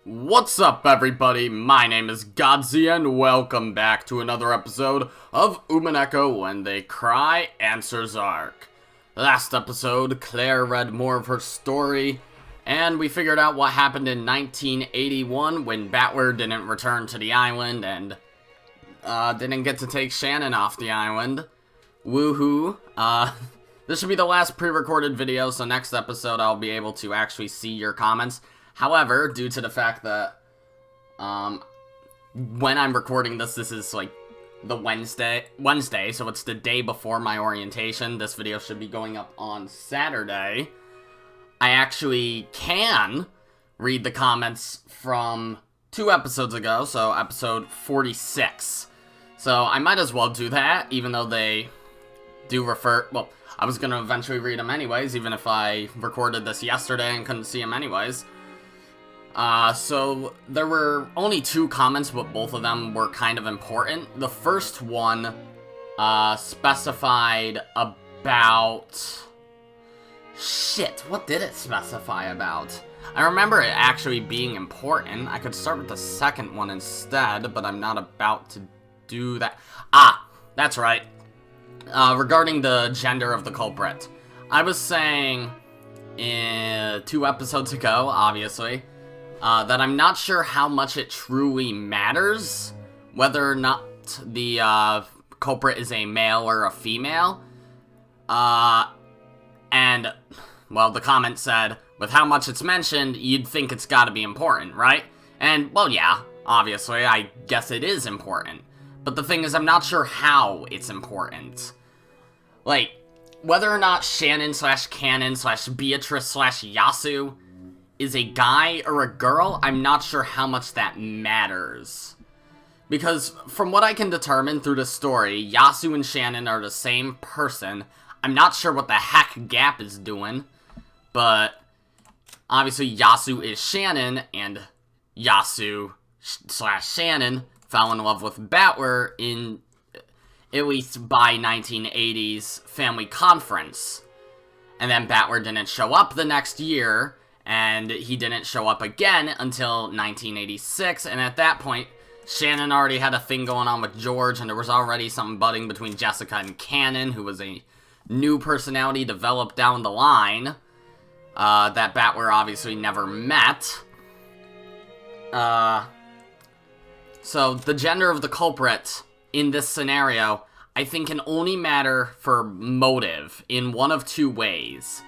What's up, everybody? My name is Godzi, and welcome back to another episode of Umineko When They Cry Answers Arc. Last episode, Claire read more of her story, and we figured out what happened in 1981 when Battler didn't return to the island and didn't get to take Shannon off the island. Woohoo. This should be the last pre-recorded video, so next episode I'll be able to actually see your comments. However, due to the fact that, when I'm recording this is, like, the Wednesday, so it's the day before my orientation. This video should be going up on Saturday. I actually can read the comments from 2 episodes ago, so episode 46. So I might as well do that, even though they do refer, well, I was gonna eventually read them anyways, even if I recorded this yesterday and couldn't see them anyways. So there were only 2 comments, but both of them were kind of important. The first one, specified about... Shit, what did it specify about? I remember it actually being important. I could start with the second one instead, but I'm not about to do that. Ah, that's right. Regarding the gender of the culprit. I was saying, 2 episodes ago, obviously, that I'm not sure how much it truly matters whether or not the culprit is a male or a female. And, well, the comment said, with how much it's mentioned, you'd think it's gotta be important, right? And, well, yeah, obviously, I guess it is important. But the thing is, I'm not sure how it's important. Like, whether or not Shannon / Canon / Beatrice / Yasu is a guy or a girl, I'm not sure how much that matters. Because from what I can determine through the story, Yasu and Shannon are the same person. I'm not sure what the heck Gap is doing, but obviously Yasu is Shannon, and Yasu / Shannon fell in love with Battler in, at least by 1980's family conference. And then Battler didn't show up the next year, and he didn't show up again until 1986, and at that point, Shannon already had a thing going on with George, and there was already something budding between Jessica and Cannon, who was a new personality developed down the line, that Battler obviously never met. So the gender of the culprit in this scenario, I think, can only matter for motive in one of 2 ways.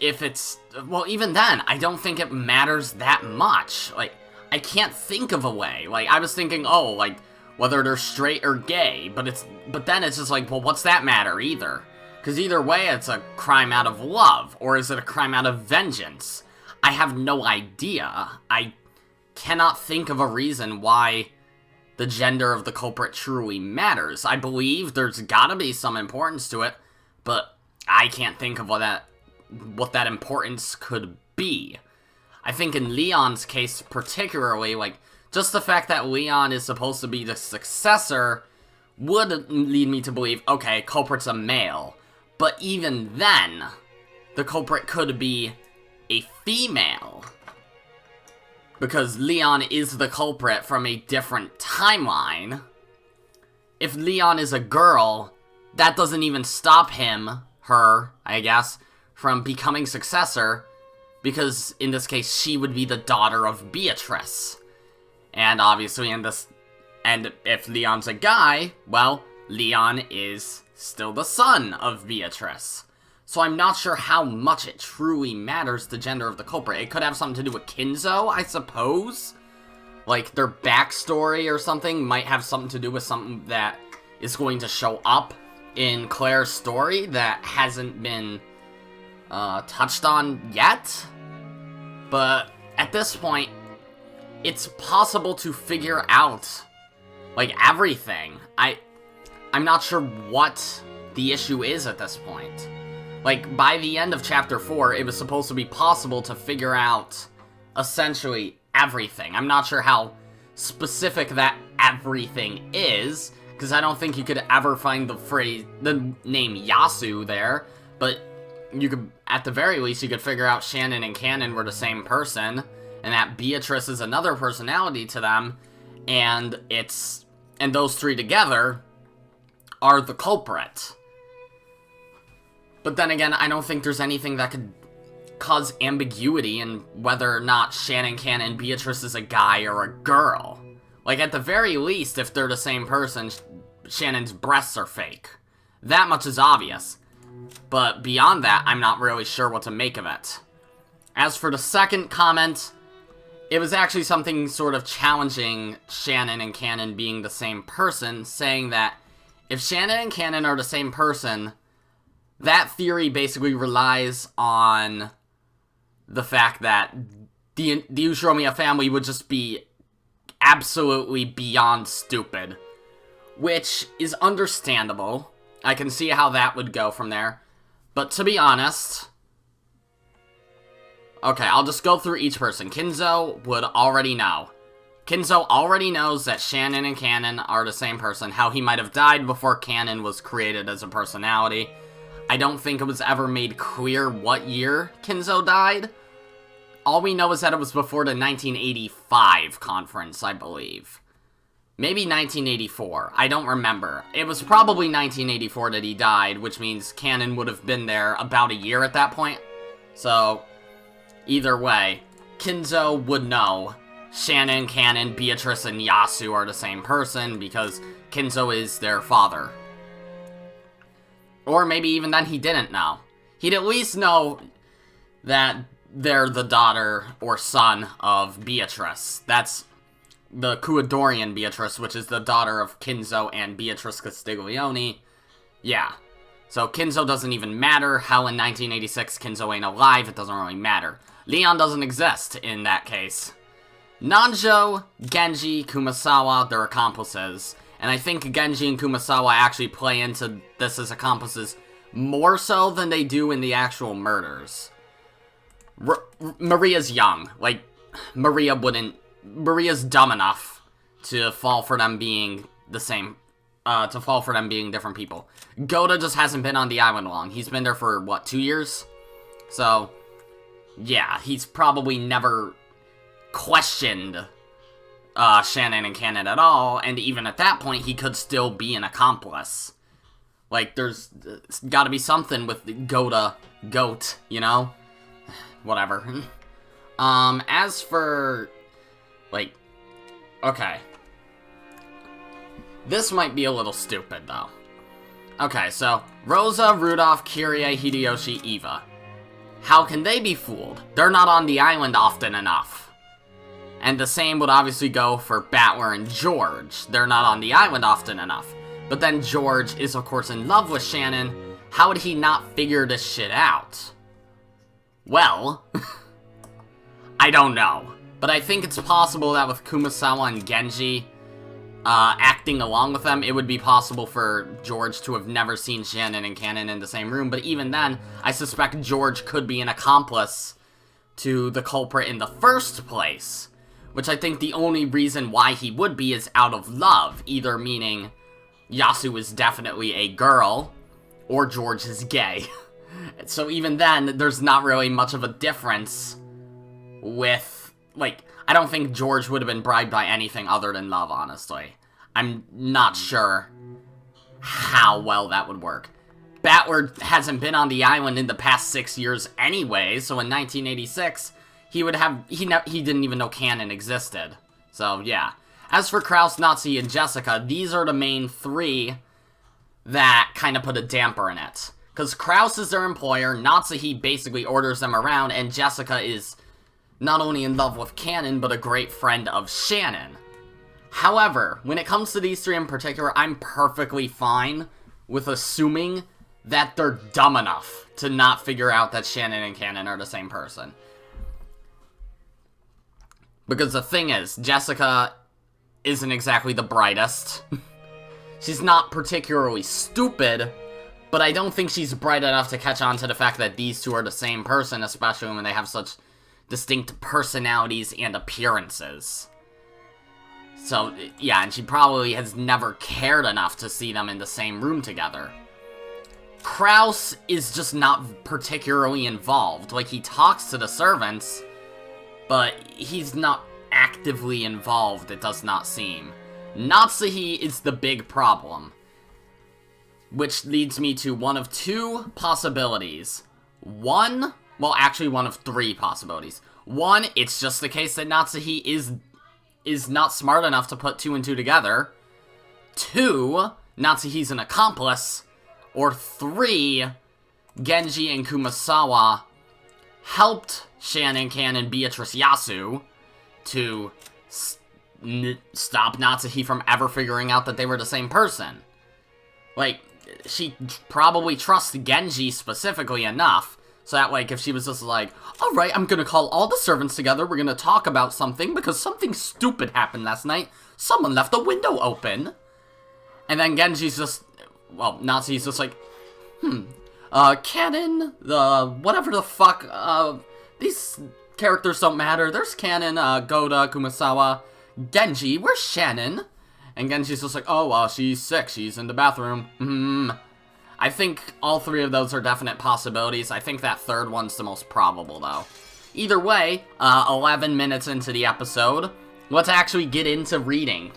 If it's, well, even then, I don't think it matters that much. Like, I can't think of a way. Like, I was thinking, oh, like, whether they're straight or gay, but then it's just like, well, what's that matter either? Because either way, it's a crime out of love, or is it a crime out of vengeance? I have no idea. I cannot think of a reason why the gender of the culprit truly matters. I believe there's gotta be some importance to it, but I can't think of what that importance could be. I think in Leon's case particularly, like, just the fact that Leon is supposed to be the successor would lead me to believe, okay, culprit's a male. But even then, the culprit could be a female. Because Leon is the culprit from a different timeline. If Leon is a girl, that doesn't even stop her, I guess, from becoming successor, because in this case she would be the daughter of Beatrice. And obviously and if Leon's a guy, well, Leon is still the son of Beatrice. So I'm not sure how much it truly matters the gender of the culprit. It could have something to do with Kinzo, I suppose. Like, their backstory or something might have something to do with something that is going to show up in Claire's story that hasn't been touched on yet. But at this point, it's possible to figure out, like, everything. I'm not sure what the issue is at this point. Like, by the end of Chapter 4, it was supposed to be possible to figure out, essentially, everything. I'm not sure how specific that everything is, because I don't think you could ever find the name Yasu there, but you could at the very least, you could figure out Shannon and Cannon were the same person, and that Beatrice is another personality to them, and those three together are the culprit. But then again, I don't think there's anything that could cause ambiguity in whether or not Shannon, Cannon, and Beatrice is a guy or a girl. Like, at the very least, if they're the same person, Shannon's breasts are fake. That much is obvious. But beyond that, I'm not really sure what to make of it. As for the second comment, it was actually something sort of challenging Shannon and Cannon being the same person, saying that if Shannon and Cannon are the same person, that theory basically relies on the fact that the Ushiromiya family would just be absolutely beyond stupid. Which is understandable. I can see how that would go from there. But to be honest... Okay, I'll just go through each person. Kinzo would already know. Kinzo already knows that Shannon and Cannon are the same person. How he might have died before Cannon was created as a personality. I don't think it was ever made clear what year Kinzo died. All we know is that it was before the 1985 conference, I believe. Maybe 1984. I don't remember. It was probably 1984 that he died, which means Cannon would have been there about a year at that point. So, either way, Kinzo would know Shannon, Cannon, Beatrice, and Yasu are the same person because Kinzo is their father. Or maybe even then he didn't know. He'd at least know that they're the daughter or son of Beatrice. That's the Kuadorian Beatrice, which is the daughter of Kinzo and Beatrice Castiglione. Yeah. So Kinzo doesn't even matter. How in 1986 Kinzo ain't alive, it doesn't really matter. Leon doesn't exist in that case. Nanjo, Genji, Kumasawa, they're accomplices. And I think Genji and Kumasawa actually play into this as accomplices more so than they do in the actual murders. Maria's young. Like, Maria's dumb enough to fall for them being the same, to fall for them being different people. Goda just hasn't been on the island long. He's been there for, what, 2 years? So, yeah, he's probably never questioned Shannon and Cannon at all, and even at that point, he could still be an accomplice. Like, there's gotta be something with Goat, you know? Whatever. As for, like, okay. This might be a little stupid, though. Okay, so, Rosa, Rudolph, Kirie, Hideyoshi, Eva. How can they be fooled? They're not on the island often enough. And the same would obviously go for Battler and George. They're not on the island often enough. But then George is, of course, in love with Shannon. How would he not figure this shit out? Well, I don't know. But I think it's possible that with Kumasawa and Genji acting along with them, it would be possible for George to have never seen Shannon and Cannon in the same room. But even then, I suspect George could be an accomplice to the culprit in the first place. Which I think the only reason why he would be is out of love. Either meaning Yasu is definitely a girl, or George is gay. So even then, there's not really much of a difference with, like, I don't think George would have been bribed by anything other than love, honestly. I'm not sure how well that would work. Battler hasn't been on the island in the past 6 years anyway, so in 1986... he didn't even know Cannon existed. So, yeah. As for Kraus, Nazi, and Jessica, these are the main three that kind of put a damper in it. Because Kraus is their employer, Natsuhi basically orders them around, and Jessica is not only in love with Cannon, but a great friend of Shannon. However, when it comes to these three in particular, I'm perfectly fine with assuming that they're dumb enough to not figure out that Shannon and Cannon are the same person. Because the thing is, Jessica isn't exactly the brightest. She's not particularly stupid, but I don't think she's bright enough to catch on to the fact that these two are the same person, especially when they have such distinct personalities and appearances. So, yeah, and she probably has never cared enough to see them in the same room together. Kraus is just not particularly involved. Like, he talks to the servants, but he's not actively involved, it does not seem. Natsuhi is the big problem. Which leads me to one of two possibilities. One of three possibilities. One, it's just the case that Natsuhi is not smart enough to put two and two together. Two, Natsuhi's an accomplice. Or three, Genji and Kumasawa helped Shannon, Kan, and Beatrice Yasu to stop Natsuhi from ever figuring out that they were the same person. Like, she probably trusts Genji specifically enough, so that, like, if she was just like, alright, I'm gonna call all the servants together, we're gonna talk about something, because something stupid happened last night, someone left the window open. And then Genji's just, well, Natsuhi's just like, Canon, whatever the fuck, these characters don't matter, there's Canon, Goda, Kumasawa, Genji, where's Shannon? And Genji's just like, oh, she's sick, she's in the bathroom. I think all three of those are definite possibilities. I think that third one's the most probable, though. Either way, 11 minutes into the episode, let's actually get into reading.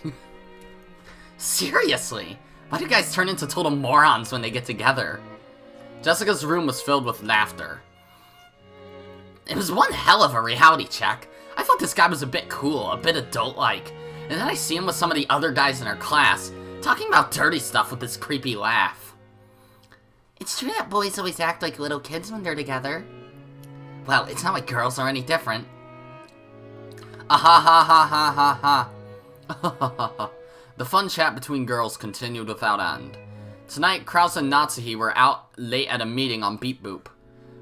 Seriously, why do guys turn into total morons when they get together? Jessica's room was filled with laughter. It was one hell of a reality check. I thought this guy was a bit cool, a bit adult-like. And then I see him with some of the other guys in our class, talking about dirty stuff with this creepy laugh. It's true that boys always act like little kids when they're together. Well, it's not like girls are any different. The fun chat between girls continued without end. Tonight, Kraus and Natsuhi were out late at a meeting on Beep Boop.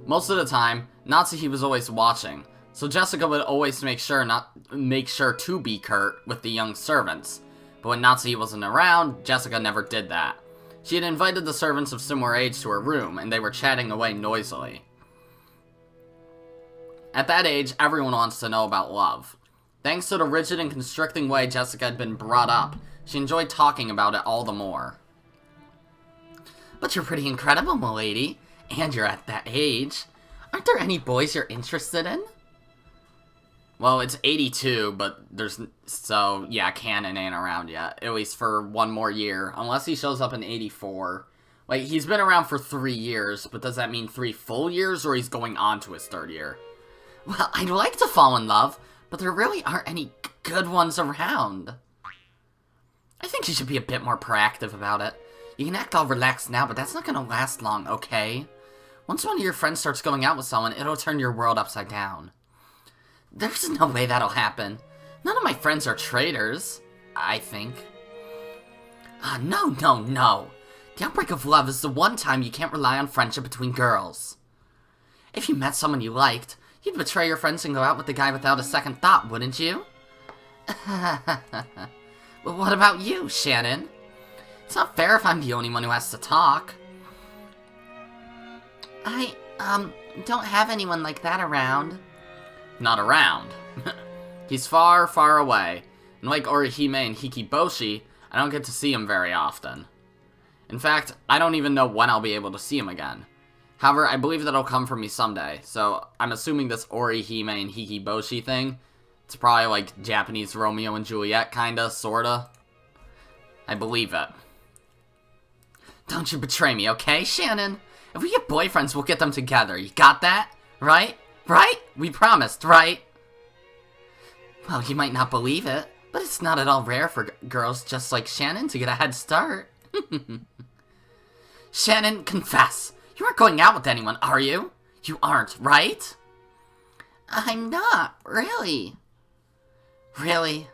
Most of the time, Natsuhi was always watching, so Jessica would always make sure to be curt with the young servants. But when Natsuhi wasn't around, Jessica never did that. She had invited the servants of similar age to her room, and they were chatting away noisily. At that age, everyone wants to know about love. Thanks to the rigid and constricting way Jessica had been brought up, she enjoyed talking about it all the more. But you're pretty incredible, m'lady, and you're at that age. Aren't there any boys you're interested in? Well, it's 82, but so, yeah, Canon ain't around yet. At least for one more year. Unless he shows up in 84. Like, he's been around for 3 years, but does that mean 3 full years, or he's going on to his 3rd year? Well, I'd like to fall in love, but there really aren't any good ones around. I think you should be a bit more proactive about it. You can act all relaxed now, but that's not gonna last long, okay? Once one of your friends starts going out with someone, it'll turn your world upside down. There's no way that'll happen. None of my friends are traitors, I think. No. The outbreak of love is the one time you can't rely on friendship between girls. If you met someone you liked, you'd betray your friends and go out with the guy without a second thought, wouldn't you? Well, what about you, Shannon? It's not fair if I'm the only one who has to talk. I, don't have anyone like that around. Not around. He's far, far away. And like Orihime and Hikiboshi, I don't get to see him very often. In fact, I don't even know when I'll be able to see him again. However, I believe that'll come for me someday, so I'm assuming this Orihime and Hikiboshi thing, it's probably like Japanese Romeo and Juliet, kinda, sorta. I believe it. Don't you betray me, okay, Shannon? If we get boyfriends, we'll get them together. You got that? Right? Right? We promised, right? Well, you might not believe it, but it's not at all rare for girls just like Shannon to get a head start. Shannon, confess. You aren't going out with anyone, are you? You aren't, right? I'm not, really. Really?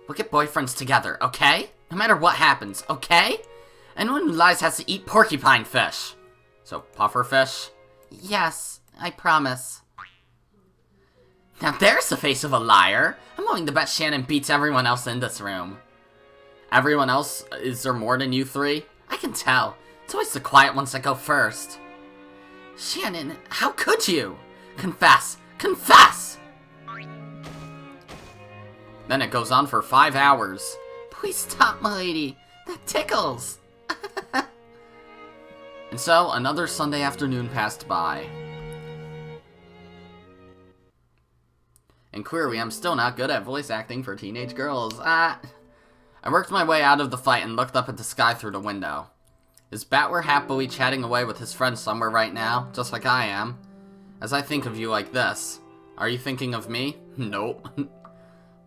We'll get boyfriends together, okay? No matter what happens, okay? Anyone who lies has to eat porcupine fish. So, puffer fish? Yes, I promise. Now there's the face of a liar. I'm willing to bet Shannon beats everyone else in this room. Everyone else? Is there more than you three? I can tell. It's always the quiet ones that go first. Shannon, how could you? Confess! Confess! Then it goes on for 5 hours. Please stop, m'lady. That tickles! And so, another Sunday afternoon passed by. And clearly, I'm still not good at voice acting for teenage girls. I worked my way out of the fight and looked up at the sky through the window. Is Battler happily chatting away with his friends somewhere right now, just like I am? As I think of you like this, are you thinking of me? Nope.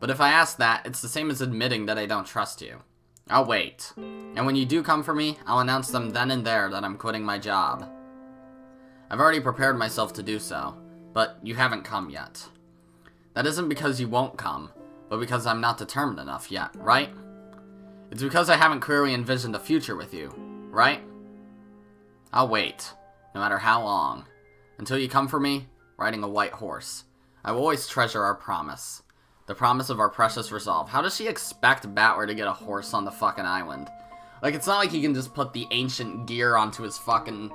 But if I ask that, it's the same as admitting that I don't trust you. I'll wait. And when you do come for me, I'll announce them then and there that I'm quitting my job. I've already prepared myself to do so, but you haven't come yet. That isn't because you won't come, but because I'm not determined enough yet, right? It's because I haven't clearly envisioned a future with you, right? I'll wait, no matter how long. Until you come for me, riding a white horse. I will always treasure our promise. The promise of our precious resolve. How does she expect Battler to get a horse on the fucking island? Like, it's not like he can just put the ancient gear onto his fucking...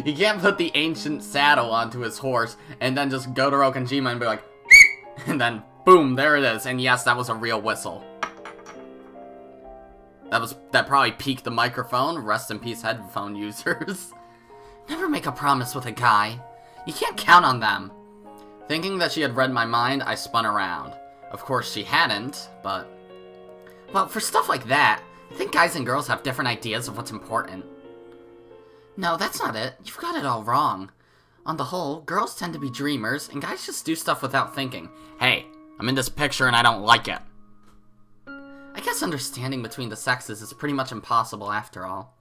He can't put the ancient saddle onto his horse and then just go to Rokonjima and be like... And then, boom, there it is. And yes, that was a real whistle. That probably peaked the microphone. Rest in peace, headphone users. Never make a promise with a guy. You can't count on them. Thinking that she had read my mind, I spun around. Of course, she hadn't, but... Well, for stuff like that, I think guys and girls have different ideas of what's important. No, that's not it. You've got it all wrong. On the whole, girls tend to be dreamers, and guys just do stuff without thinking. Hey, I'm in this picture and I don't like it. I guess understanding between the sexes is pretty much impossible after all.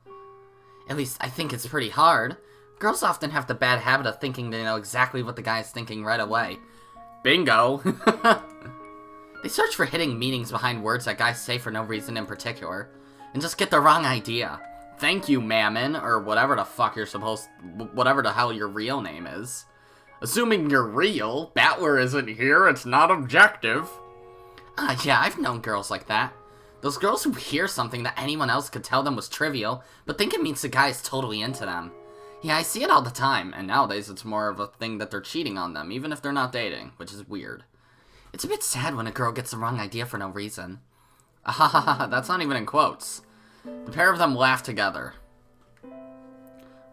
At least, I think it's pretty hard. Girls often have the bad habit of thinking they know exactly what the guy is thinking right away. Bingo! They search for hidden meanings behind words that guys say for no reason in particular, and just get the wrong idea. Thank you, Mammon, or whatever the fuck you're whatever the hell your real name is. Assuming you're real, Battler isn't here, it's not objective. Yeah, I've known girls like that. Those girls who hear something that anyone else could tell them was trivial, but think it means the guy is totally into them. Yeah, I see it all the time, and nowadays it's more of a thing that they're cheating on them, even if they're not dating, which is weird. It's a bit sad when a girl gets the wrong idea for no reason. Ahahaha, that's not even in quotes. The pair of them laugh together.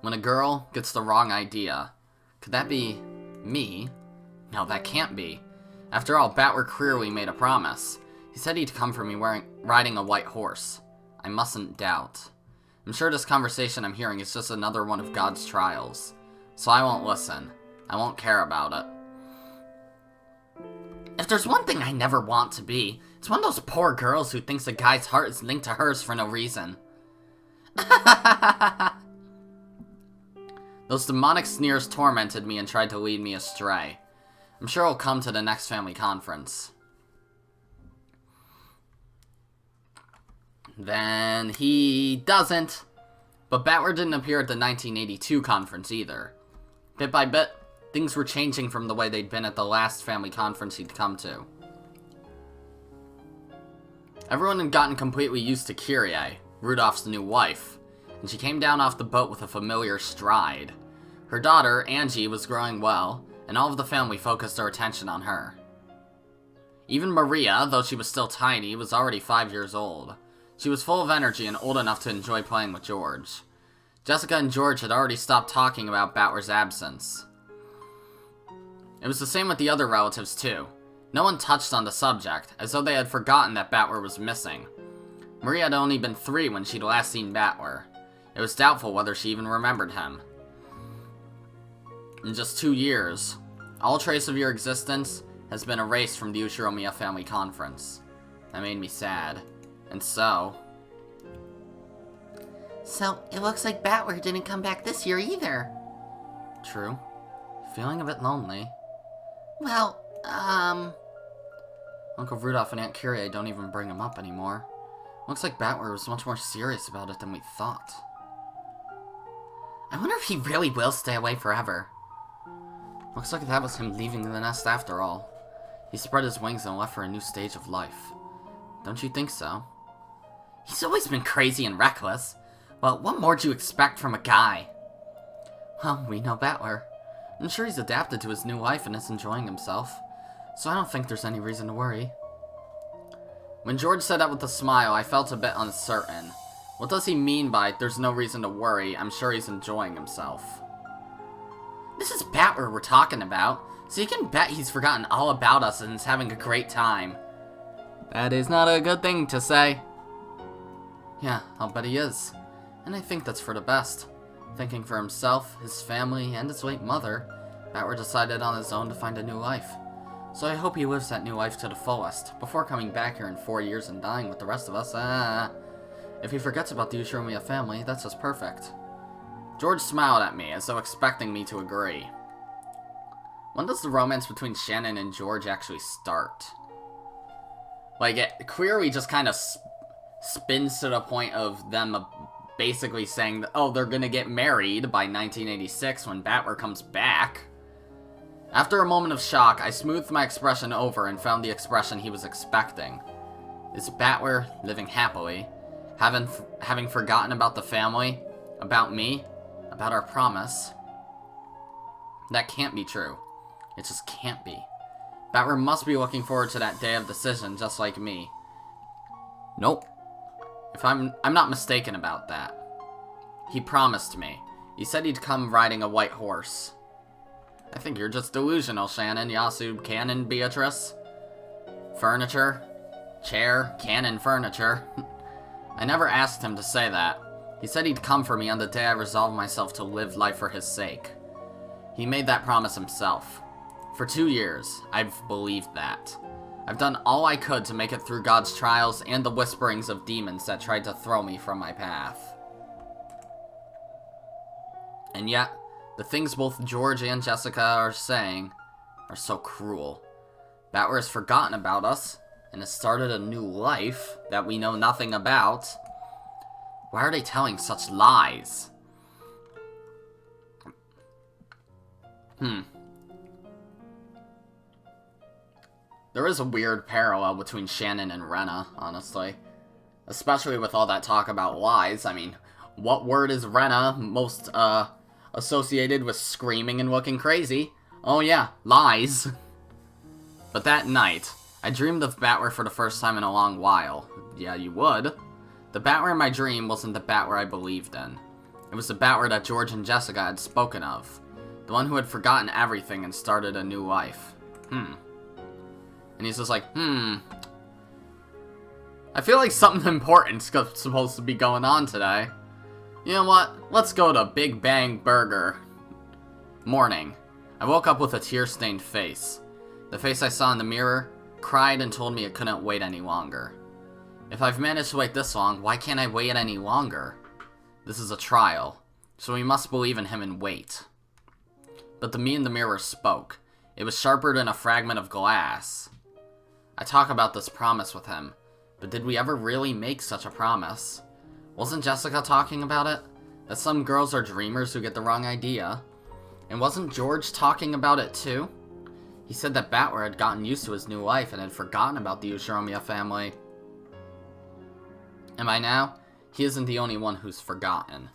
When a girl gets the wrong idea, could that be me? No, that can't be. After all, Battler clearly made a promise. He said he'd come for me riding a white horse. I mustn't doubt. I'm sure this conversation I'm hearing is just another one of God's trials. So I won't listen. I won't care about it. If there's one thing I never want to be, it's one of those poor girls who thinks a guy's heart is linked to hers for no reason. Those demonic sneers tormented me and tried to lead me astray. I'm sure I'll come to the next family conference. Then he doesn't. But Battler didn't appear at the 1982 conference either. Bit by bit, things were changing from the way they'd been at the last family conference he'd come to. Everyone had gotten completely used to Kyrie, Rudolph's new wife, and she came down off the boat with a familiar stride. Her daughter, Angie, was growing well, and all of the family focused their attention on her. Even Maria, though she was still tiny, was already 5 years old. She was full of energy and old enough to enjoy playing with George. Jessica and George had already stopped talking about Battler's absence. It was the same with the other relatives too. No one touched on the subject, as though they had forgotten that Battler was missing. Maria had only been 3 when she'd last seen Battler. It was doubtful whether she even remembered him. In just 2 years, all trace of your existence has been erased from the Ushiromiya family conference. That made me sad. And so, it looks like Battler didn't come back this year either. True. Feeling a bit lonely. Well, Uncle Rudolph and Aunt Kyrie don't even bring him up anymore. Looks like Battler was much more serious about it than we thought. I wonder if he really will stay away forever. Looks like that was him leaving the nest after all. He spread his wings and left for a new stage of life. Don't you think so? He's always been crazy and reckless. Well, what more do you expect from a guy? Well, we know Battler. I'm sure he's adapted to his new life and is enjoying himself. So I don't think there's any reason to worry. When George said that with a smile, I felt a bit uncertain. What does he mean by, there's no reason to worry, I'm sure he's enjoying himself? This is Battler we're talking about, so you can bet he's forgotten all about us and is having a great time. That is not a good thing to say. Yeah, I'll bet he is. And I think that's for the best. Thinking for himself, his family, and his late mother, Battler decided on his own to find a new life. So I hope he lives that new life to the fullest, before coming back here in 4 years and dying with the rest of us. If he forgets about the Ushiromiya family, that's just perfect. George smiled at me, as though expecting me to agree. When does the romance between Shannon and George actually start? Like, it clearly just kind of spins to the point of them basically saying that, oh, they're gonna get married by 1986 when Battler comes back. After a moment of shock, I smoothed my expression over and found the expression he was expecting. Is Battler living happily, having forgotten about the family, about me, about our promise? That can't be true. It just can't be. Battler must be looking forward to that day of decision just like me. Nope. If I'm not mistaken about that. He promised me. He said he'd come riding a white horse. I think you're just delusional, Shannon, Yasu, Cannon, Beatrice. Furniture. Chair, cannon, furniture. I never asked him to say that. He said he'd come for me on the day I resolved myself to live life for his sake. He made that promise himself. For 2 years, I've believed that. I've done all I could to make it through God's trials and the whisperings of demons that tried to throw me from my path. And yet, the things both George and Jessica are saying are so cruel. Battler has forgotten about us and has started a new life that we know nothing about. Why are they telling such lies? There is a weird parallel between Shannon and Rena, honestly. Especially with all that talk about lies. I mean, what word is Rena most, associated with screaming and looking crazy? Oh yeah, lies. But that night, I dreamed of Battler for the first time in a long while. Yeah, you would. The Battler in my dream wasn't the Battler I believed in. It was the Battler that George and Jessica had spoken of. The one who had forgotten everything and started a new life. And he's just like, I feel like something important's supposed to be going on today. You know what? Let's go to Big Bang Burger. Morning. I woke up with a tear-stained face. The face I saw in the mirror cried and told me it couldn't wait any longer. If I've managed to wait this long, why can't I wait any longer? This is a trial, so we must believe in him and wait. But the me in the mirror spoke. It was sharper than a fragment of glass. I talk about this promise with him, but did we ever really make such a promise? Wasn't Jessica talking about it? That some girls are dreamers who get the wrong idea. And wasn't George talking about it too? He said that Battler had gotten used to his new life and had forgotten about the Ushiromiya family. Am I now? He isn't the only one who's forgotten.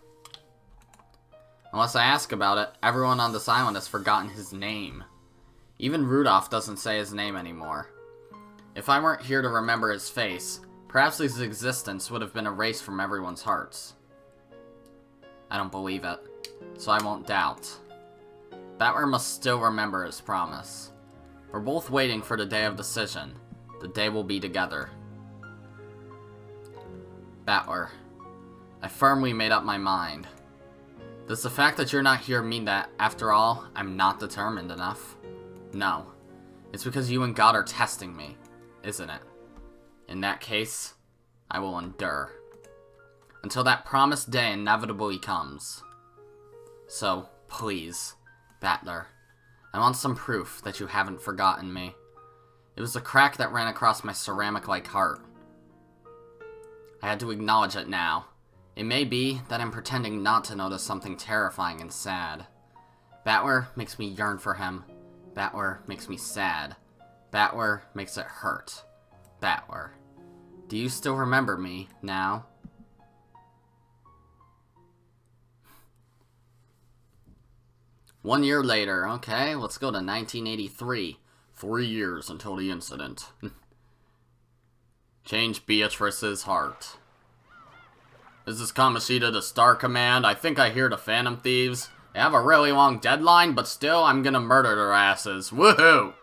Unless I ask about it, everyone on this island has forgotten his name. Even Rudolph doesn't say his name anymore. If I weren't here to remember his face, perhaps his existence would have been erased from everyone's hearts. I don't believe it, so I won't doubt. Battler must still remember his promise. We're both waiting for the day of decision. The day we'll be together. Battler, I firmly made up my mind. Does the fact that you're not here mean that, after all, I'm not determined enough? No. It's because you and God are testing me, isn't it? In that case, I will endure. Until that promised day inevitably comes. So, please, Battler, I want some proof that you haven't forgotten me. It was a crack that ran across my ceramic-like heart. I had to acknowledge it now. It may be that I'm pretending not to notice something terrifying and sad. Battler makes me yearn for him. Battler makes me sad. Battler makes it hurt. Battler, do you still remember me now? One year later, okay, let's go to 1983. 3 years until the incident. Change Beatrice's heart. Is this Kamoshida the Star Command? I think I hear the Phantom Thieves. They have a really long deadline, but still, I'm gonna murder their asses. Woohoo!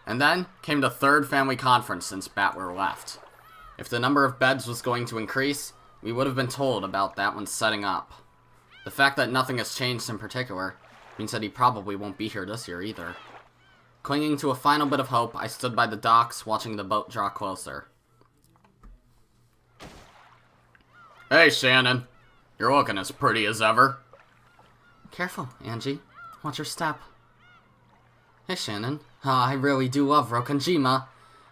And then came the third family conference since Battler left. If the number of beds was going to increase, we would have been told about that when setting up. The fact that nothing has changed in particular means that he probably won't be here this year either. Clinging to a final bit of hope, I stood by the docks watching the boat draw closer. Hey, Shannon. You're looking as pretty as ever. Careful, Angie. Watch your step. Hey, Shannon. I really do love Rokanjima.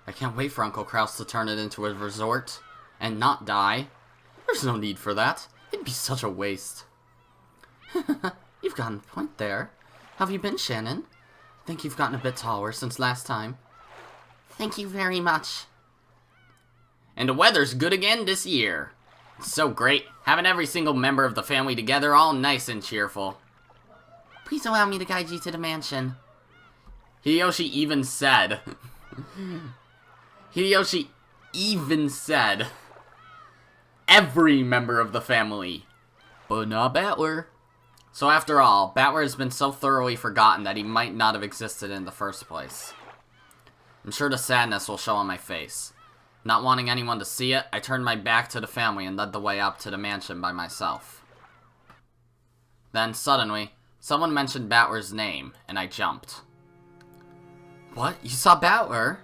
I can't wait for Uncle Kraus to turn it into a resort and not die. There's no need for that. It'd be such a waste. You've gotten a point there. How have you been, Shannon? I think you've gotten a bit taller since last time. Thank you very much. And the weather's good again this year. It's so great, having every single member of the family together all nice and cheerful. Please allow me to guide you to the mansion. Hideyoshi even said... Hideyoshi even said... every member of the family. But not Battler. So after all, Battler has been so thoroughly forgotten that he might not have existed in the first place. I'm sure the sadness will show on my face. Not wanting anyone to see it, I turned my back to the family and led the way up to the mansion by myself. Then, suddenly, someone mentioned Battler's name, and I jumped. What? You saw Battler?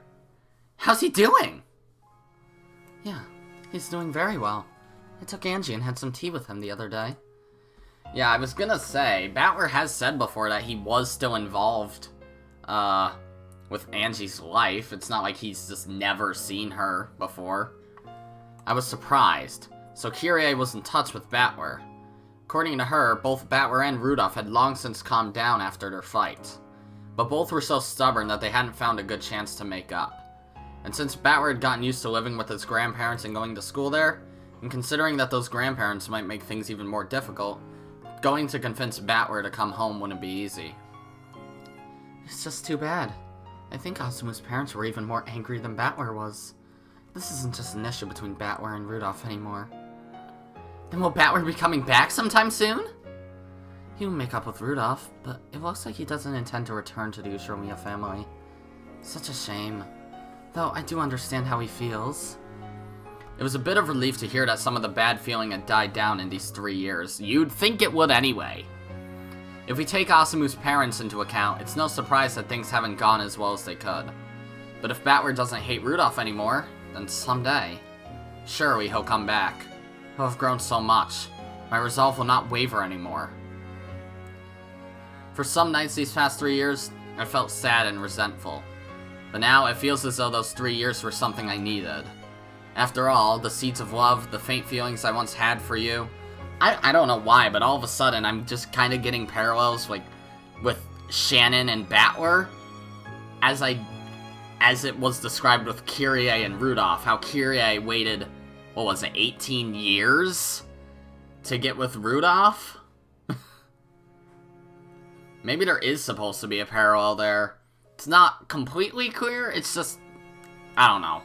How's he doing? Yeah, he's doing very well. I took Angie and had some tea with him the other day. Yeah, I was gonna say, Battler has said before that he was still involved, with Angie's life. It's not like he's just never seen her before. I was surprised. So Kyrie was in touch with Battler. According to her, both Battler and Rudolph had long since calmed down after their fight. But both were so stubborn that they hadn't found a good chance to make up. And since Battler had gotten used to living with his grandparents and going to school there, and considering that those grandparents might make things even more difficult, going to convince Battler to come home wouldn't be easy. It's just too bad. I think Asuma's parents were even more angry than Battler was. This isn't just an issue between Battler and Rudolph anymore. Then will Battler be coming back sometime soon? He will make up with Rudolph, but it looks like he doesn't intend to return to the Ushiromiya family. Such a shame. Though I do understand how he feels. It was a bit of relief to hear that some of the bad feeling had died down in these 3 years. You'd think it would anyway. If we take Asumu's parents into account, it's no surprise that things haven't gone as well as they could. But if Battler doesn't hate Rudolph anymore, then someday, surely he'll come back. He'll have grown so much. My resolve will not waver anymore. For some nights these past 3 years, I felt sad and resentful. But now it feels as though those 3 years were something I needed. After all, the seeds of love, the faint feelings I once had for you, I don't know why, but all of a sudden I'm just kind of getting parallels like with Shannon and Battler as it was described with Kyrie and Rudolph. How Kyrie waited, what was it, 18 years to get with Rudolph? Maybe there is supposed to be a parallel there. It's not completely clear, it's just, I don't know.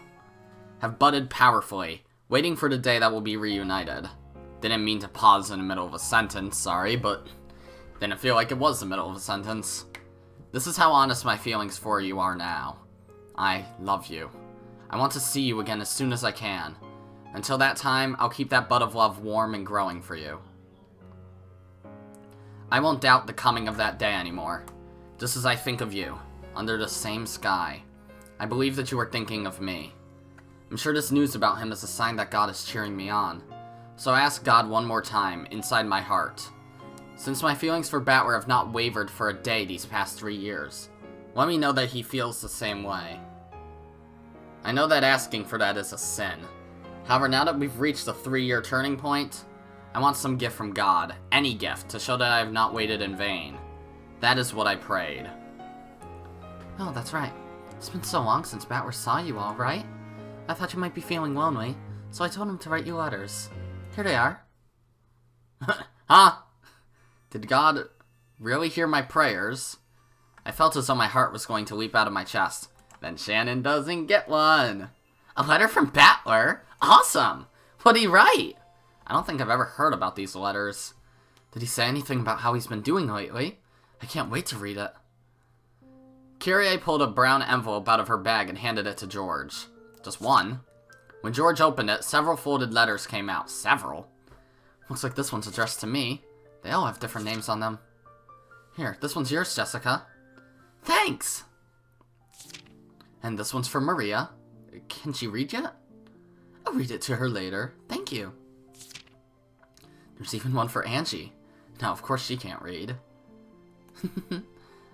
Have budded powerfully, waiting for the day that we'll be reunited. Didn't mean to pause in the middle of a sentence, sorry, but didn't feel like it was the middle of a sentence. This is how honest my feelings for you are now. I love you. I want to see you again as soon as I can. Until that time, I'll keep that bud of love warm and growing for you. I won't doubt the coming of that day anymore. Just as I think of you, under the same sky, I believe that you are thinking of me. I'm sure this news about him is a sign that God is cheering me on. So I ask God one more time, inside my heart. Since my feelings for Battler have not wavered for a day these past 3 years, let me know that he feels the same way. I know that asking for that is a sin. However, now that we've reached the 3-year turning point, I want some gift from God, any gift, to show that I have not waited in vain. That is what I prayed. Oh, that's right. It's been so long since Battler saw you all, right? I thought you might be feeling lonely, so I told him to write you letters. Here they are. Huh? Did God really hear my prayers? I felt as though my heart was going to leap out of my chest. Then Shannon doesn't get one. A letter from Battler? Awesome! What'd he write? I don't think I've ever heard about these letters. Did he say anything about how he's been doing lately? I can't wait to read it. Kyrie pulled a brown envelope out of her bag and handed it to George. Just one. When George opened it, several folded letters came out. Several? Looks like this one's addressed to me. They all have different names on them. Here, this one's yours, Jessica. Thanks! And this one's for Maria. Can she read yet? I'll read it to her later. Thank you. There's even one for Angie. Now, of course she can't read.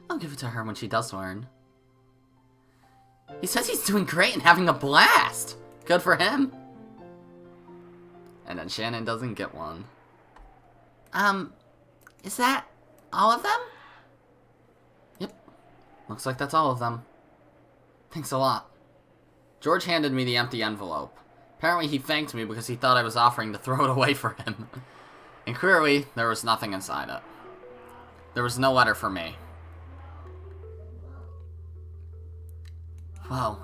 I'll give it to her when she does learn. He says he's doing great and having a blast! Good for him. And then Shannon doesn't get one. Is that all of them? Yep. Looks like that's all of them. Thanks a lot. George handed me the empty envelope. Apparently he thanked me because he thought I was offering to throw it away for him. And clearly, there was nothing inside it. There was no letter for me. Whoa.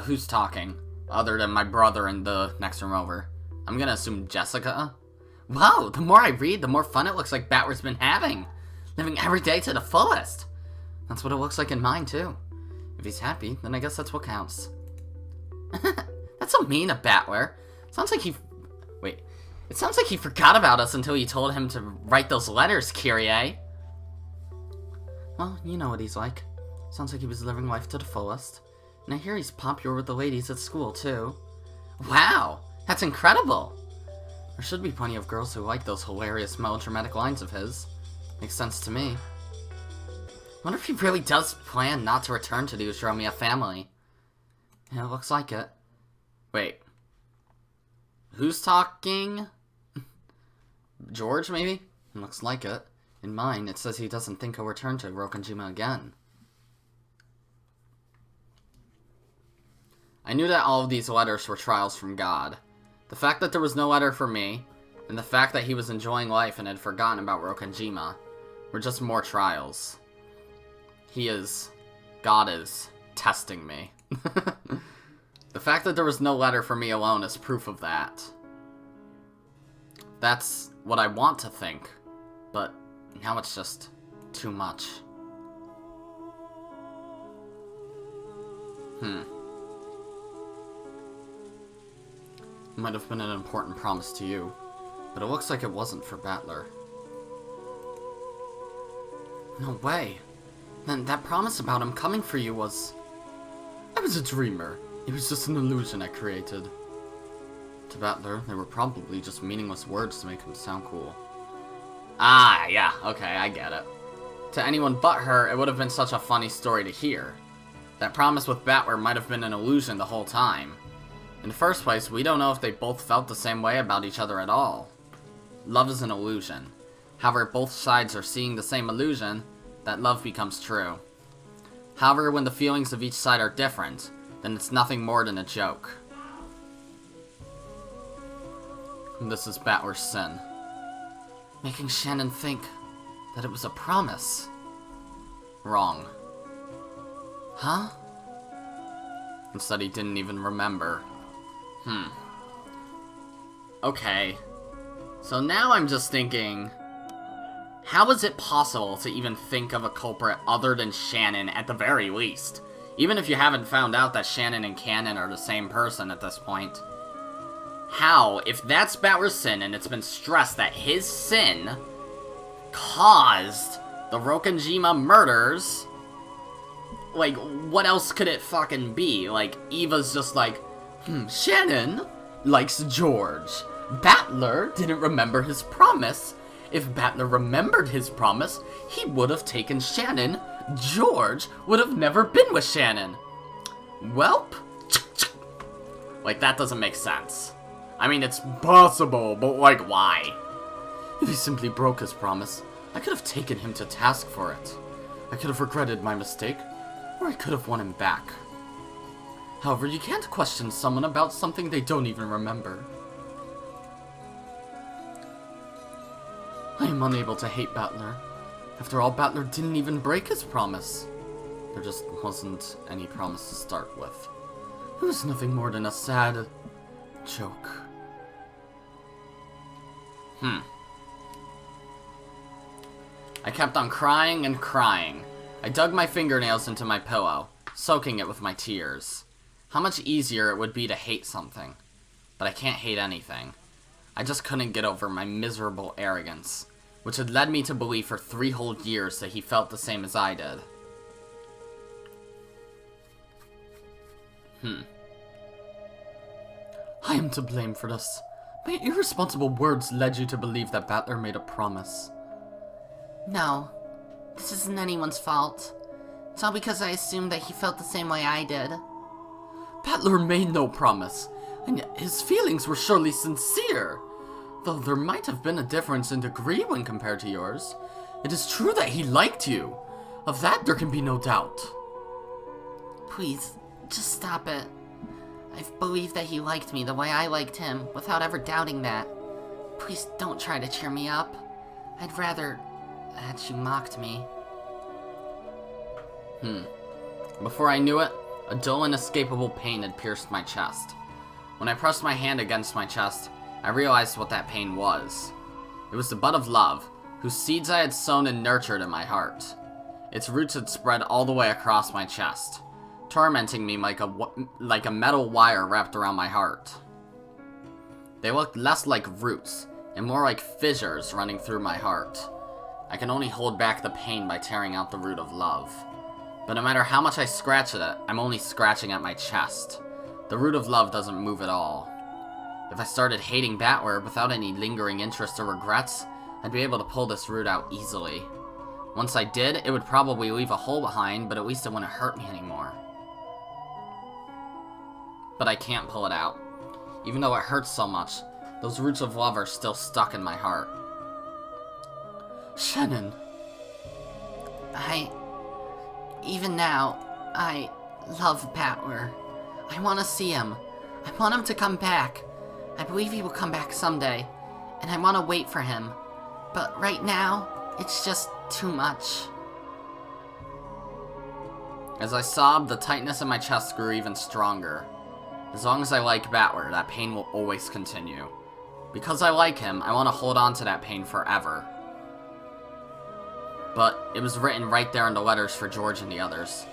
Who's talking? Other than my brother in the next room over. I'm gonna assume Jessica? Whoa, the more I read, the more fun it looks like Battler's been having. Living every day to the fullest. That's what it looks like in mine, too. If he's happy, then I guess that's what counts. That's so mean of Battler. Sounds like he... Wait. It sounds like he forgot about us until you told him to write those letters, Kyrie. Well, you know what he's like. Sounds like he was living life to the fullest. And I hear he's popular with the ladies at school, too. Wow! That's incredible! There should be plenty of girls who like those hilarious melodramatic lines of his. Makes sense to me. Wonder if he really does plan not to return to the Ushiromiya family. Yeah, it looks like it. Wait. Who's talking? George, maybe? It looks like it. In mine, it says he doesn't think he'll return to Rokonjima again. I knew that all of these letters were trials from God. The fact that there was no letter for me, and the fact that he was enjoying life and had forgotten about Rokonjima, were just more trials. God is testing me. The fact that there was no letter for me alone is proof of that. That's what I want to think, but now it's just too much. It might have been an important promise to you, but it looks like it wasn't for Battler. No way. Then that promise about him coming for you was... I was a dreamer. It was just an illusion I created. To Battler, they were probably just meaningless words to make him sound cool. Ah, yeah, okay, I get it. To anyone but her, it would have been such a funny story to hear. That promise with Battler might have been an illusion the whole time. In the first place, we don't know if they both felt the same way about each other at all. Love is an illusion. However, if both sides are seeing the same illusion, that love becomes true. However, when the feelings of each side are different, then it's nothing more than a joke. And this is Battler's sin. Making Shannon think that it was a promise. Wrong. Huh? Instead, he didn't even remember. Okay. So now I'm just thinking, how is it possible to even think of a culprit other than Shannon at the very least? Even if you haven't found out that Shannon and Cannon are the same person at this point. How, if that's Battler's sin and it's been stressed that his sin caused the Rokonjima murders, like, what else could it fucking be? Like, Eva's just like, Shannon likes George. Battler didn't remember his promise. If Battler remembered his promise, he would have taken Shannon. George would have never been with Shannon. Welp. Like, that doesn't make sense. I mean, it's possible, but like, why? If he simply broke his promise, I could have taken him to task for it. I could have regretted my mistake, or I could have won him back. However, you can't question someone about something they don't even remember. I am unable to hate Battler. After all, Battler didn't even break his promise. There just wasn't any promise to start with. It was nothing more than a sad joke. I kept on crying and crying. I dug my fingernails into my pillow, soaking it with my tears. How much easier it would be to hate something. But I can't hate anything. I just couldn't get over my miserable arrogance, which had led me to believe for 3 whole years that he felt the same as I did. I am to blame for this. My irresponsible words led you to believe that Battler made a promise. No, this isn't anyone's fault. It's all because I assumed that he felt the same way I did. Battler made no promise, and yet his feelings were surely sincere. Though there might have been a difference in degree when compared to yours, it is true that he liked you. Of that there can be no doubt. Please, just stop it. I've believed that he liked me the way I liked him, without ever doubting that. Please don't try to cheer me up. I'd rather that you mocked me. Before I knew it, a dull and inescapable pain had pierced my chest. When I pressed my hand against my chest, I realized what that pain was. It was the bud of love, whose seeds I had sown and nurtured in my heart. Its roots had spread all the way across my chest, tormenting me like a metal wire wrapped around my heart. They looked less like roots, and more like fissures running through my heart. I can only hold back the pain by tearing out the root of love. But no matter how much I scratch at it, I'm only scratching at my chest. The root of love doesn't move at all. If I started hating Battler without any lingering interest or regrets, I'd be able to pull this root out easily. Once I did, it would probably leave a hole behind, but at least it wouldn't hurt me anymore. But I can't pull it out. Even though it hurts so much, those roots of love are still stuck in my heart. Shannon. Even now, I love Battler. I want to see him. I want him to come back. I believe he will come back someday, and I want to wait for him. But right now, it's just too much. As I sobbed, the tightness in my chest grew even stronger. As long as I like Battler, that pain will always continue. Because I like him, I want to hold on to that pain forever. But it was written right there in the letters for George and the others.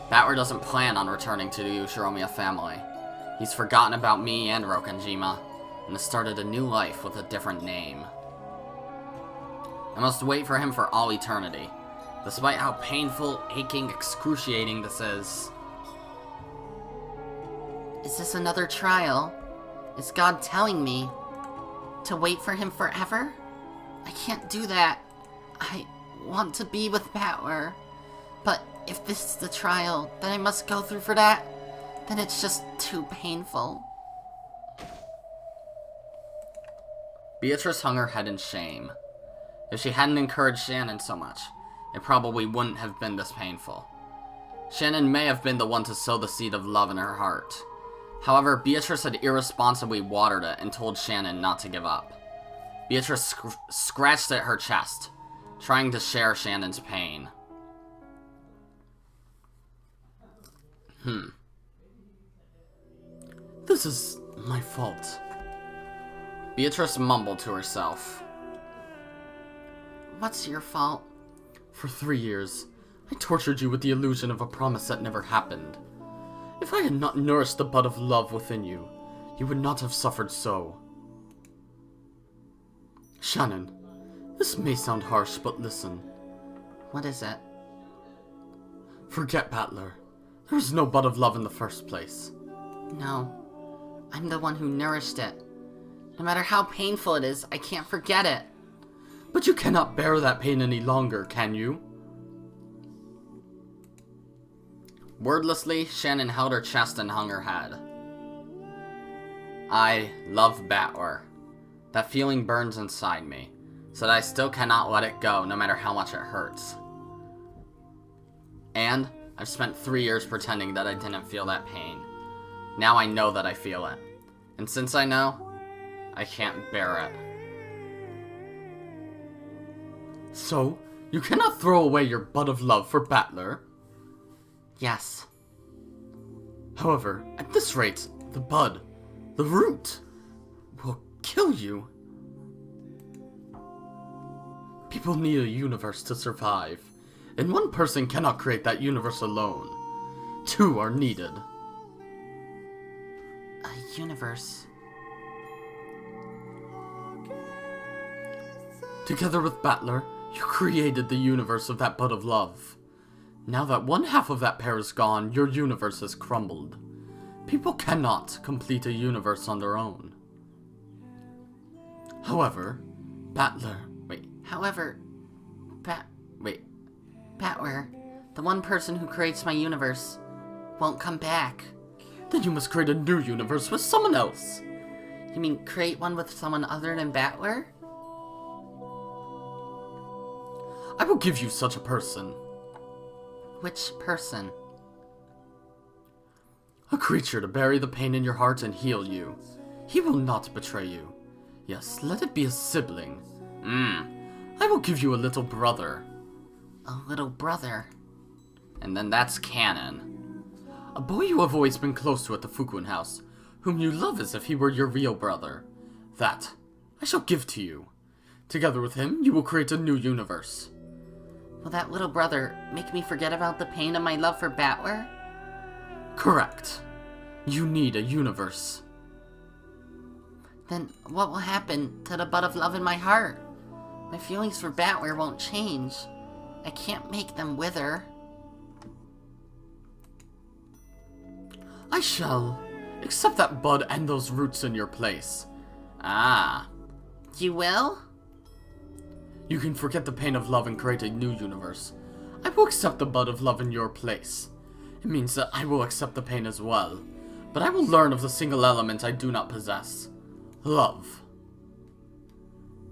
Battler doesn't plan on returning to the Ushiromiya family. He's forgotten about me and Rokanjima, and has started a new life with a different name. I must wait for him for all eternity, despite how painful, aching, excruciating this is. Is this another trial? Is God telling me to wait for him forever? I can't do that. I want to be with Battler. But if this is the trial that I must go through for that, then it's just too painful. Beatrice hung her head in shame. If she hadn't encouraged Shannon so much, it probably wouldn't have been this painful. Shannon may have been the one to sow the seed of love in her heart. However, Beatrice had irresponsibly watered it and told Shannon not to give up. Beatrice scratched at her chest, trying to share Shannon's pain. This is my fault. Beatrice mumbled to herself. What's your fault? For 3 years, I tortured you with the illusion of a promise that never happened. If I had not nourished the bud of love within you, you would not have suffered so. Shannon, this may sound harsh, but listen. What is it? Forget Battler. There was no bud of love in the first place. No. I'm the one who nourished it. No matter how painful it is, I can't forget it. But you cannot bear that pain any longer, can you? Wordlessly, Shannon held her chest and hung her head. I love Battler. That feeling burns inside me, so that I still cannot let it go no matter how much it hurts. And I've spent 3 years pretending that I didn't feel that pain. Now I know that I feel it. And since I know, I can't bear it. So, you cannot throw away your bud of love for Battler? Yes. However, at this rate, the bud, the root, will kill you. People need a universe to survive, and one person cannot create that universe alone. Two are needed. A universe. Together with Battler, you created the universe of that bud of love. Now that one half of that pair is gone, your universe has crumbled. People cannot complete a universe on their own. However, Battler... Battler, the one person who creates my universe, won't come back. Then you must create a new universe with someone else. You mean create one with someone other than Battler? I will give you such a person. Which person? A creature to bury the pain in your heart and heal you. He will not betray you. Yes, let it be a sibling. I will give you a little brother. A little brother? And then that's canon. A boy you have always been close to at the Fukuen house, whom you love as if he were your real brother. That I shall give to you. Together with him, you will create a new universe. Will that little brother make me forget about the pain of my love for Battler? Correct. You need a universe. Then what will happen to the bud of love in my heart? My feelings for Battler won't change. I can't make them wither. I shall accept that bud and those roots in your place. Ah. You will? You can forget the pain of love and create a new universe. I will accept the bud of love in your place. It means that I will accept the pain as well. But I will learn of the single element I do not possess. Love.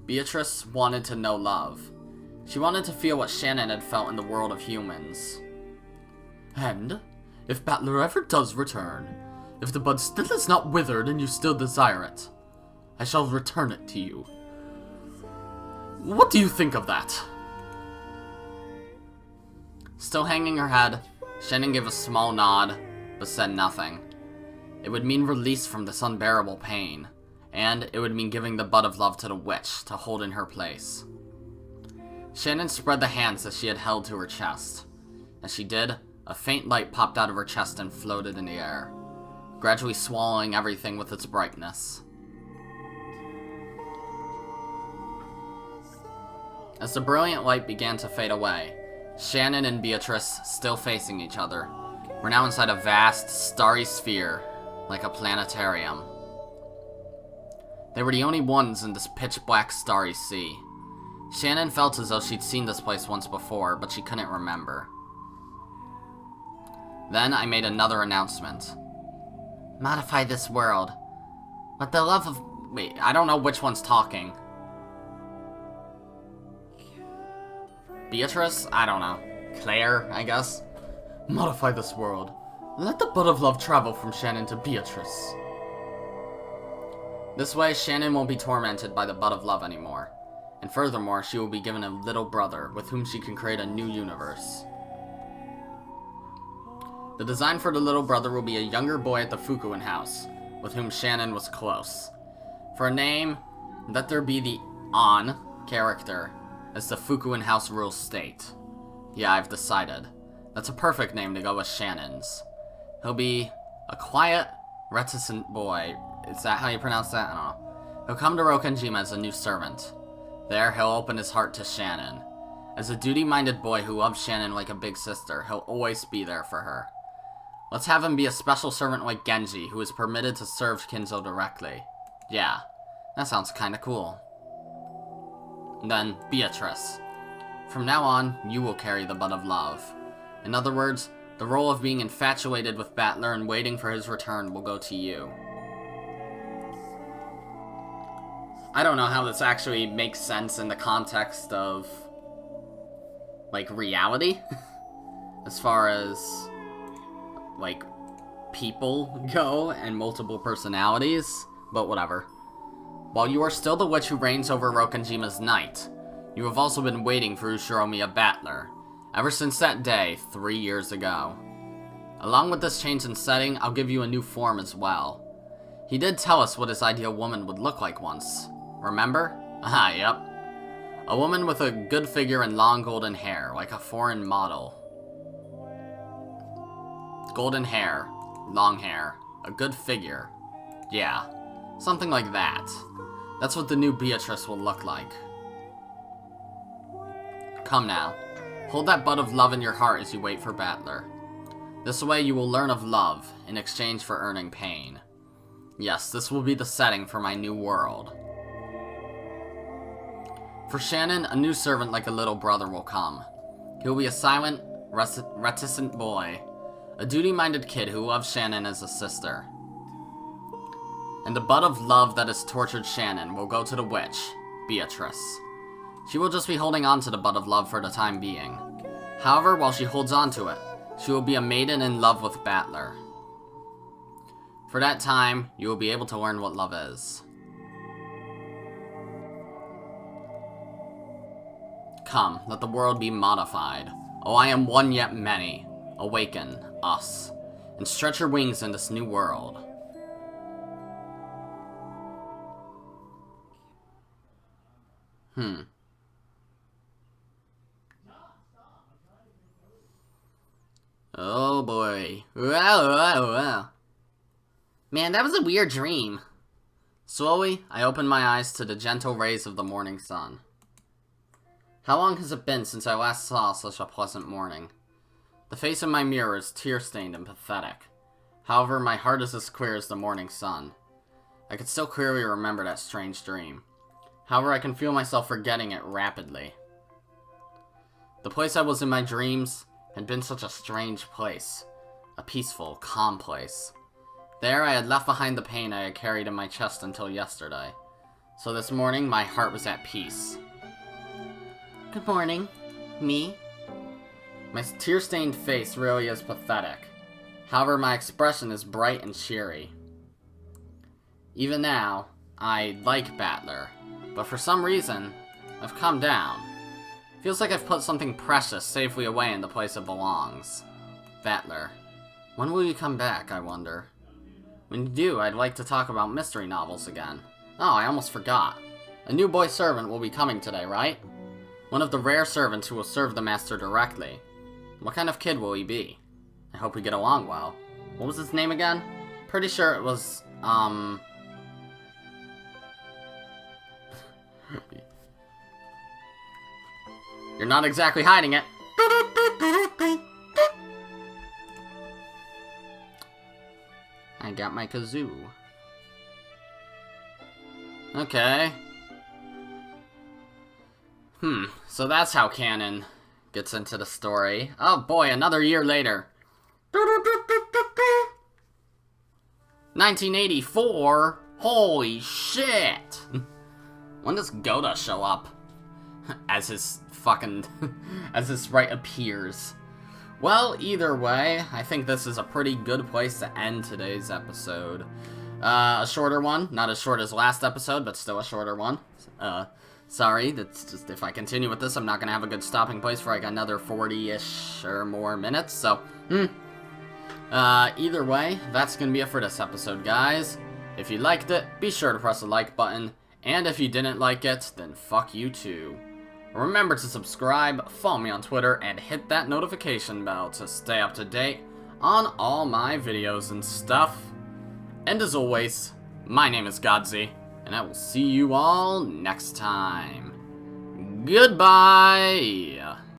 Beatrice wanted to know love. She wanted to feel what Shannon had felt in the world of humans. And, if Battler ever does return, if the bud still is not withered and you still desire it, I shall return it to you. What do you think of that? Still hanging her head, Shannon gave a small nod, but said nothing. It would mean release from this unbearable pain, and it would mean giving the bud of love to the witch to hold in her place. Shannon spread the hands that she had held to her chest. As she did, a faint light popped out of her chest and floated in the air, gradually swallowing everything with its brightness. As the brilliant light began to fade away, Shannon and Beatrice, still facing each other, were now inside a vast, starry sphere, like a planetarium. They were the only ones in this pitch-black starry sea. Shannon felt as though she'd seen this place once before, but she couldn't remember. Then I made another announcement. Modify this world. With the love of... Wait, I don't know which one's talking. Beatrice? I don't know. Clair, I guess? Modify this world. Let the bud of love travel from Shannon to Beatrice. This way, Shannon won't be tormented by the bud of love anymore. And furthermore, she will be given a little brother with whom she can create a new universe. The design for the little brother will be a younger boy at the Fukuen house, with whom Shannon was close. For a name, let there be the On character, as the Fukuen house rules state. Yeah, I've decided. That's a perfect name to go with Shannon's. He'll be a quiet, reticent boy. Is that how you pronounce that? I don't know. He'll come to Rokanjima as a new servant. There, he'll open his heart to Shannon. As a duty-minded boy who loves Shannon like a big sister, he'll always be there for her. Let's have him be a special servant like Genji, who is permitted to serve Kinzo directly. Yeah, that sounds kinda cool. And then, Beatrice. From now on, you will carry the bud of love. In other words, the role of being infatuated with Battler and waiting for his return will go to you. I don't know how this actually makes sense in the context of, like, reality. As far as, like, people go and multiple personalities, but whatever. While you are still the witch who reigns over Rokanjima's night, you have also been waiting for Ushiromiya Battler, ever since that day 3 years ago. Along with this change in setting, I'll give you a new form as well. He did tell us what his ideal woman would look like once. Remember? Ah, yep. A woman with a good figure and long golden hair, like a foreign model. Golden hair, long hair, a good figure. Yeah, something like that. That's what the new Beatrice will look like. Come now, hold that bud of love in your heart as you wait for Battler. This way you will learn of love, in exchange for earning pain. Yes, this will be the setting for my new world. For Shannon, a new servant like a little brother will come. He will be a silent, reticent boy, a duty-minded kid who loves Shannon as a sister. And the bud of love that has tortured Shannon will go to the witch, Beatrice. She will just be holding on to the bud of love for the time being. However, while she holds on to it, she will be a maiden in love with Battler. For that time, you will be able to learn what love is. Come, let the world be modified. Oh, I am one yet many. Awaken, us, and stretch your wings in this new world. Oh boy. Wow. Man, that was a weird dream. Slowly, I opened my eyes to the gentle rays of the morning sun. How long has it been since I last saw such a pleasant morning? The face in my mirror is tear-stained and pathetic. However, my heart is as clear as the morning sun. I can still clearly remember that strange dream. However, I can feel myself forgetting it rapidly. The place I was in my dreams had been such a strange place. A peaceful, calm place. There, I had left behind the pain I had carried in my chest until yesterday. So this morning, my heart was at peace. Good morning. Me? My tear-stained face really is pathetic. However, my expression is bright and cheery. Even now, I like Battler, but for some reason, I've calmed down. Feels like I've put something precious safely away in the place it belongs. Battler, when will you come back, I wonder? When you do, I'd like to talk about mystery novels again. Oh, I almost forgot. A new boy servant will be coming today, right? One of the rare servants who will serve the master directly. What kind of kid will he be? I hope we get along well. What was his name again? Pretty sure it was, You're not exactly hiding it. I got my kazoo. Okay. So that's how canon gets into the story. Oh boy, another year later. 1984? Holy shit! When does Goda show up? As his fucking... as his sprite appears. Well, either way, I think this is a pretty good place to end today's episode. A shorter one. Not as short as last episode, but still a shorter one. Sorry, that's just, if I continue with this, I'm not gonna have a good stopping place for like another 40-ish or more minutes, so, either way, that's gonna be it for this episode, guys. If you liked it, be sure to press the like button, and if you didn't like it, then fuck you too. Remember to subscribe, follow me on Twitter, and hit that notification bell to stay up to date on all my videos and stuff. And as always, my name is Godzi, and I will see you all next time. Goodbye!